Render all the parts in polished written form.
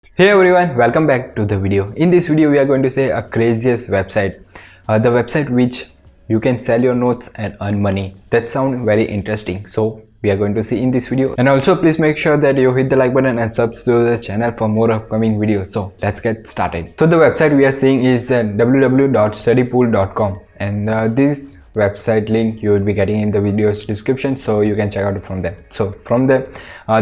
Hey everyone, welcome back to the video. In this video we are going to say a craziest website, the website which you can sell your notes and earn money. That sounds very interesting, so we are going to see in this video. And also please make sure that you hit the like button and subscribe to the channel for more upcoming videos. So let's get started. So the website we are seeing is www.studypool.com, and this website link you will be getting in the video's description, so you can check out from there. So from there,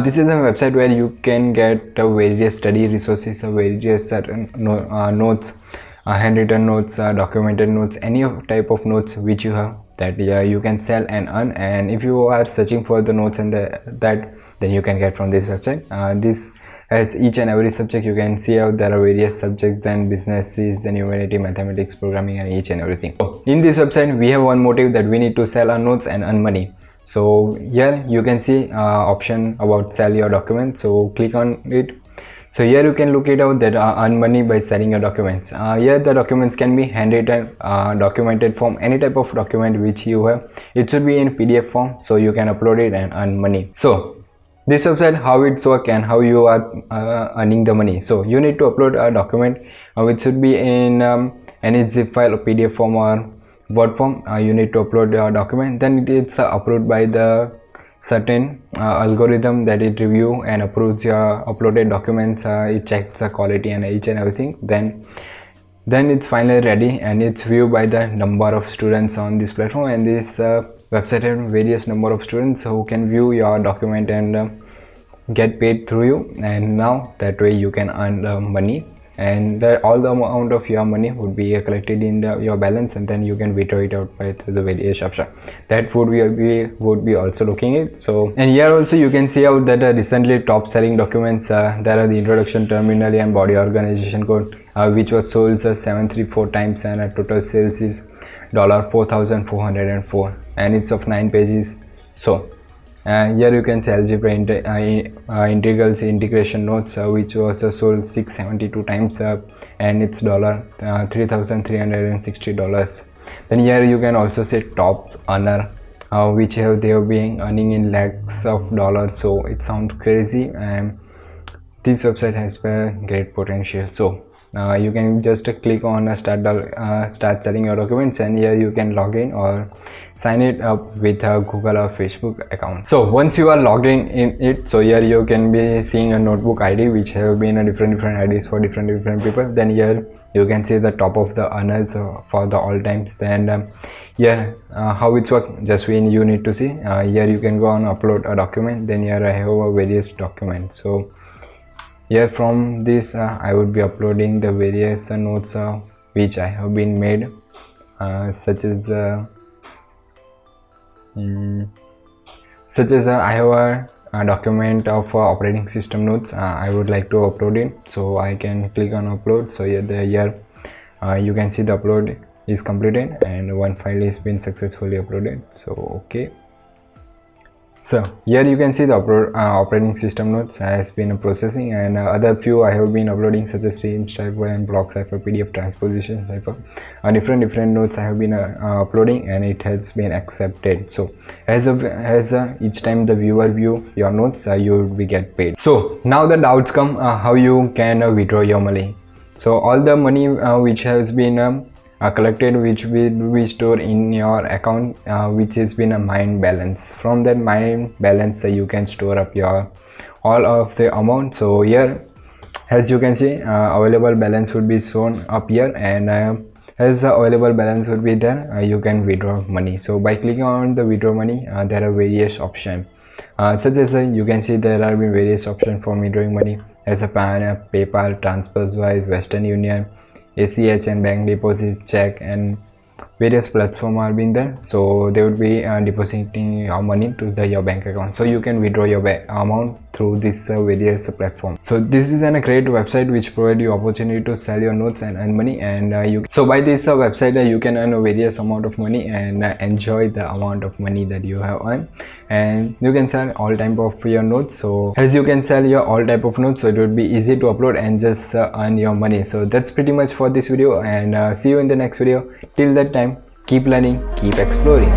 this is a website where you can get various study resources, various certain notes, handwritten notes, documented notes, any type of notes which you have that you can sell and earn. And if you are searching for the notes and that, then you can get from this website. This has each and every subject. You can see how there are various subjects, then businesses, then humanity, mathematics, programming, and each and everything. So in this website we have one motive, that we need to sell our notes and earn money. So here you can see option about sell your document, so click on it. So here you can look it out that earn money by selling your documents. Here the documents can be handwritten, documented form, any type of document which you have. It should be in PDF form, so you can upload it and earn money. So this website, how it's work and how you are earning the money. So you need to upload a document which should be in any zip file or PDF form or Word form. You need to upload your document, then it's approved by the certain algorithm that it review and approves your uploaded documents. It checks the quality and each and everything, then it's finally ready and it's viewed by the number of students on this platform. And this website has various number of students who can view your document and get paid through you, and now that way you can earn money, and all the amount of your money would be collected in your balance, and then you can withdraw it out through the various option that would be also looking at. So, and here also you can see out that recently top selling documents, there are the introduction, terminal, and body organization code, which was sold 734 times, and total sales is $4,404, and it's of 9 pages. So here you can see algebra integrals integration notes, which was sold 672 times, and it's $3,360. Then here you can also see top earner, which they have been earning in lakhs of dollars. So it sounds crazy, and this website has great potential. So you can just click on start selling your documents, and here you can log in or sign it up with a Google or Facebook account. So once you are logged in it, so here you can be seeing a notebook ID which have been different IDs for different people. Then here you can see the top of the earners for the all times. Then here how it's work, just when you need to see, here you can go on upload a document. Then here I have various documents. So here from this I would be uploading the various notes which I have been made, such as I have a document of operating system notes. I would like to upload it, so I can click on upload. So here you can see the upload is completed and one file has been successfully uploaded. So okay, so here you can see the operating system notes has been processing, and other few I have been uploading, such as streams type and block cipher, PDF transposition cipher, different notes I have been uploading, and it has been accepted. So as each time the viewer view your notes, you will be get paid. So now the doubts come, how you can withdraw your money. So all the money which has been collected, which will be stored in your account, which has been a mine balance. From that mine balance you can store up your all of the amount. So here as you can see, available balance would be shown up here, and as the available balance would be there, you can withdraw money. So by clicking on the withdraw money, there are various options, such as you can see there are been various options for withdrawing money, as a PAN, PayPal, TransferWise, Western Union, ACH, and bank deposits, check, and various platforms are being there. So they would be depositing your money to your bank account, so you can withdraw your amount through this various platform. So this is a great website which provide you opportunity to sell your notes and earn money, and so by this website you can earn a various amount of money and enjoy the amount of money that you have earned, and you can sell all type of your notes. So as you can sell your all type of notes, so it would be easy to upload and just earn your money. So that's pretty much for this video, and see you in the next video. Till that time, keep learning, keep exploring.